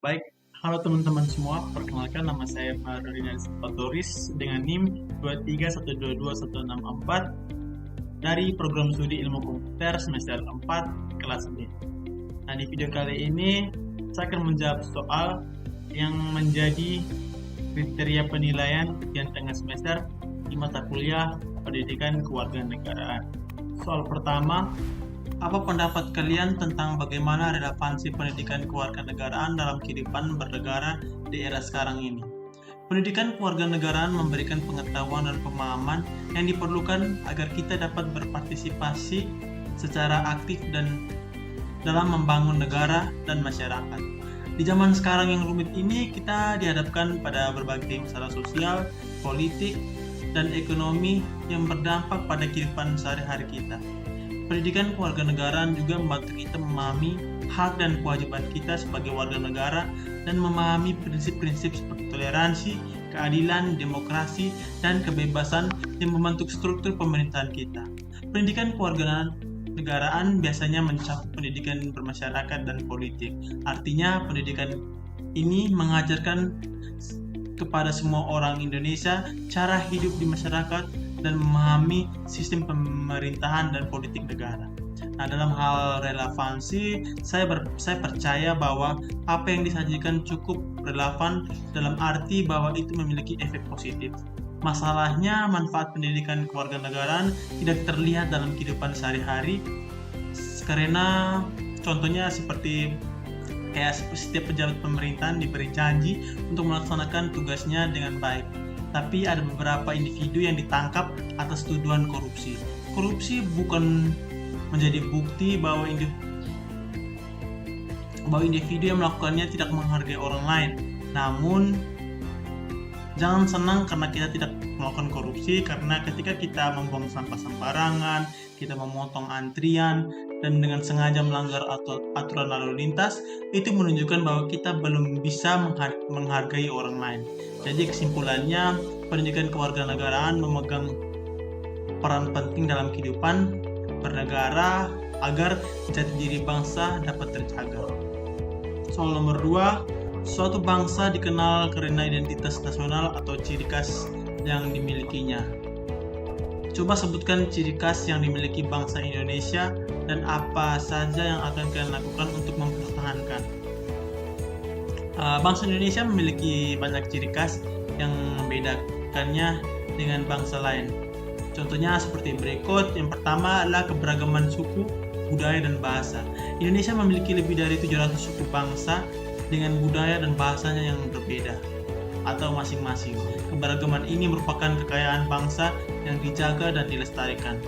Baik, halo teman-teman semua. Perkenalkan nama saya Farudin Patoris dengan NIM 2312216 dari program studi Ilmu Komputer semester 4 kelas B. Nah, di video kali ini saya akan menjawab soal yang menjadi kriteria penilaian ujian tengah semester di mata kuliah Pendidikan Kewarganegaraan. Soal pertama, apa pendapat kalian tentang bagaimana relevansi pendidikan kewarganegaraan dalam kehidupan bernegara di era sekarang ini? Pendidikan kewarganegaraan memberikan pengetahuan dan pemahaman yang diperlukan agar kita dapat berpartisipasi secara aktif dan dalam membangun negara dan masyarakat. Di zaman sekarang yang rumit ini, kita dihadapkan pada berbagai masalah sosial, politik, dan ekonomi yang berdampak pada kehidupan sehari-hari kita. Pendidikan kewarganegaraan juga membantu kita memahami hak dan kewajiban kita sebagai warga negara dan memahami prinsip-prinsip seperti toleransi, keadilan, demokrasi, dan kebebasan yang membentuk struktur pemerintahan kita. Pendidikan kewarganegaraan biasanya mencakup pendidikan bermasyarakat dan politik. Artinya, pendidikan ini mengajarkan kepada semua orang Indonesia cara hidup di masyarakat dan memahami sistem pemerintahan dan politik negara. Nah, dalam hal relevansi, saya percaya bahwa apa yang disajikan cukup relevan dalam arti bahwa itu memiliki efek positif. Masalahnya, manfaat pendidikan kewarganegaraan tidak terlihat dalam kehidupan sehari-hari karena contohnya seperti setiap pejabat pemerintahan diberi janji untuk melaksanakan tugasnya dengan baik. Tapi ada beberapa individu yang ditangkap atas tuduhan korupsi. Korupsi bukan menjadi bukti bahwa individu yang melakukannya tidak menghargai orang lain. Namun, jangan senang karena kita tidak melakukan korupsi, karena ketika kita membuang sampah sembarangan, kita memotong antrian, dan dengan sengaja melanggar aturan lalu lintas, itu menunjukkan bahwa kita belum bisa menghargai orang lain. Jadi kesimpulannya, pendidikan kewarganegaraan memegang peran penting dalam kehidupan bernegara agar jati diri bangsa dapat terjaga. Soal nomor 2, suatu bangsa dikenal karena identitas nasional atau ciri khas yang dimilikinya. Coba sebutkan ciri khas yang dimiliki bangsa Indonesia dan apa saja yang akan kalian lakukan untuk mempertahankan. Bangsa Indonesia memiliki banyak ciri khas yang membedakannya dengan bangsa lain. Contohnya seperti berikut. Yang pertama adalah keberagaman suku, budaya, dan bahasa. Indonesia memiliki lebih dari 700 suku bangsa dengan budaya dan bahasanya yang berbeda atau masing-masing. Keberagaman ini merupakan kekayaan bangsa yang dijaga dan dilestarikan.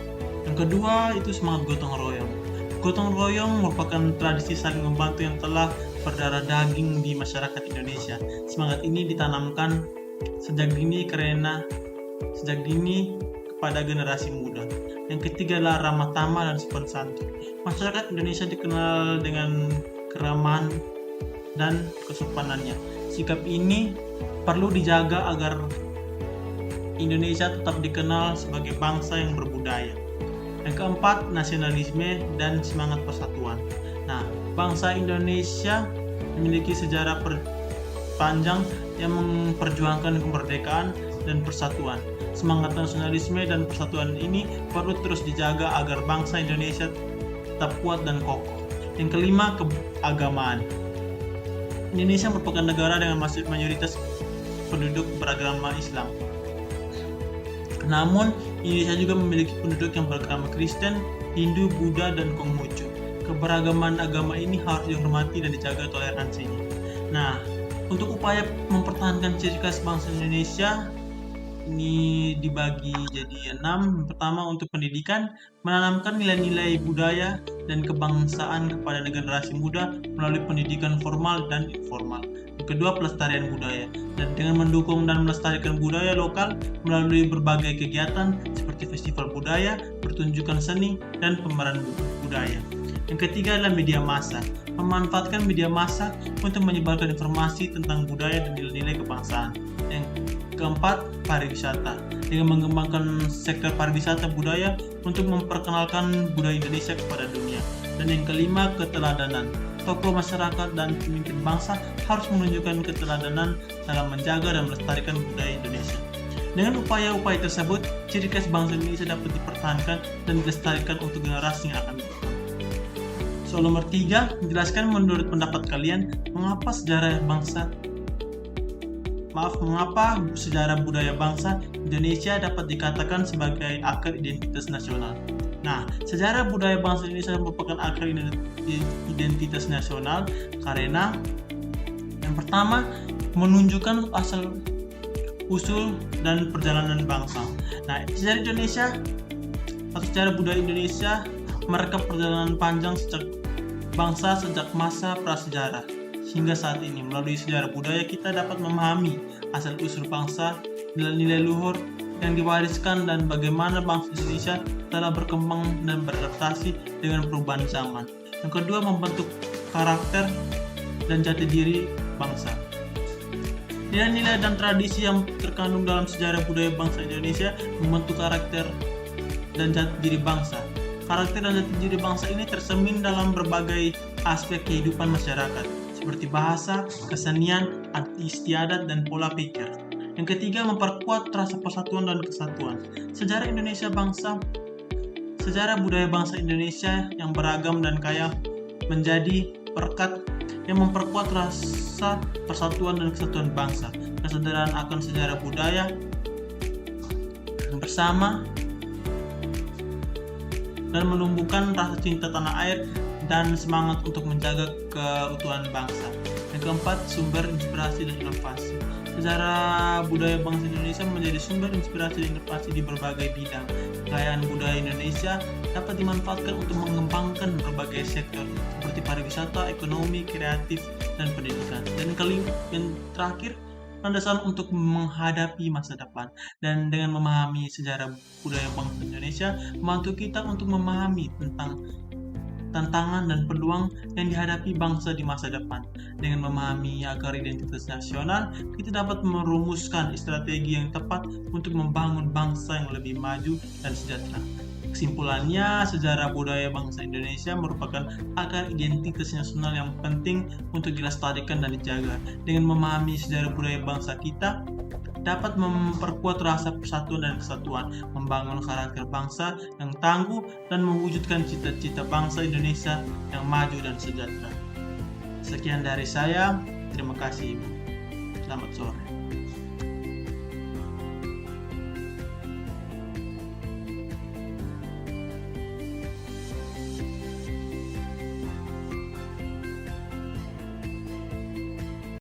Yang kedua itu semangat gotong royong. Gotong royong merupakan tradisi saling membantu yang telah berdarah daging di masyarakat Indonesia. Semangat ini ditanamkan sejak dini kepada generasi muda. Yang ketiga adalah ramah tamah dan sopan santun. Masyarakat Indonesia dikenal dengan keramahan dan kesopanannya. Sikap ini perlu dijaga agar Indonesia tetap dikenal sebagai bangsa yang berbudaya. Yang keempat, nasionalisme dan semangat persatuan. Nah, bangsa Indonesia memiliki sejarah panjang yang memperjuangkan kemerdekaan dan persatuan. Semangat nasionalisme dan persatuan ini perlu terus dijaga agar bangsa Indonesia tetap kuat dan kokoh. Yang kelima, keagamaan. Indonesia merupakan negara dengan mayoritas penduduk beragama Islam. Namun, Indonesia juga memiliki penduduk yang beragama Kristen, Hindu, Buddha, dan Konghucu. Keberagaman agama ini harus dihormati dan dijaga toleransinya. Nah, untuk upaya mempertahankan ciri khas bangsa Indonesia, ini dibagi jadi 6. Pertama, untuk pendidikan, menanamkan nilai-nilai budaya dan kebangsaan kepada generasi muda melalui pendidikan formal dan informal. Kedua, pelestarian budaya, dan dengan mendukung dan melestarikan budaya lokal melalui berbagai kegiatan seperti festival budaya, pertunjukan seni, dan pameran budaya. Yang ketiga adalah media massa, memanfaatkan media massa untuk menyebarkan informasi tentang budaya dan nilai-nilai kebangsaan. Yang keempat, pariwisata, dengan mengembangkan sektor pariwisata budaya untuk memperkenalkan budaya Indonesia kepada dunia. Dan yang kelima, keteladanan, tokoh masyarakat dan pemimpin bangsa harus menunjukkan keteladanan dalam menjaga dan melestarikan budaya Indonesia. Dengan upaya-upaya tersebut, ciri khas bangsa Indonesia dapat dipertahankan dan dilestarikan untuk generasi yang akan datang. Soal nomor 3, jelaskan menurut pendapat kalian mengapa sejarah budaya bangsa Indonesia dapat dikatakan sebagai akar identitas nasional. Nah, sejarah budaya bangsa Indonesia merupakan akar identitas nasional karena yang pertama menunjukkan asal usul dan perjalanan bangsa. Nah, sejarah Indonesia atau sejarah budaya Indonesia merekam perjalanan panjang bangsa sejak masa prasejarah hingga saat ini. Melalui sejarah budaya kita dapat memahami asal usul bangsa, nilai-nilai luhur yang diwariskan, dan bagaimana bangsa Indonesia telah berkembang dan beradaptasi dengan perubahan zaman. Yang kedua, membentuk karakter dan jati diri bangsa. Nilai-nilai dan tradisi yang terkandung dalam sejarah budaya bangsa Indonesia membentuk karakter dan jati diri bangsa. Karakter dan jati diri bangsa ini tercermin dalam berbagai aspek kehidupan masyarakat, seperti bahasa, kesenian, adat istiadat, dan pola pikir. Yang ketiga, memperkuat rasa persatuan dan kesatuan. Sejarah budaya bangsa Indonesia yang beragam dan kaya menjadi perekat yang memperkuat rasa persatuan dan kesatuan bangsa. Kesadaran akan sejarah budaya bersama dan menumbuhkan rasa cinta tanah air dan semangat untuk menjaga keutuhan bangsa. Yang keempat, sumber inspirasi dan inovasi. Sejarah budaya bangsa Indonesia menjadi sumber inspirasi dan inovasi di berbagai bidang. Kekayaan budaya Indonesia dapat dimanfaatkan untuk mengembangkan berbagai sektor seperti pariwisata, ekonomi, kreatif, dan pendidikan. Dan yang terakhir, landasan untuk menghadapi masa depan. Dan dengan memahami sejarah budaya bangsa Indonesia membantu kita untuk memahami tentang tantangan dan peluang yang dihadapi bangsa di masa depan. Dengan memahami akar identitas nasional, kita dapat merumuskan strategi yang tepat untuk membangun bangsa yang lebih maju dan sejahtera. Kesimpulannya, sejarah budaya bangsa Indonesia merupakan akar identitas nasional yang penting untuk dilestarikan dan dijaga. Dengan memahami sejarah budaya bangsa kita, dapat memperkuat rasa persatuan dan kesatuan, membangun karakter bangsa yang tangguh, dan mewujudkan cita-cita bangsa Indonesia yang maju dan sejahtera. Sekian dari saya, terima kasih. Selamat sore.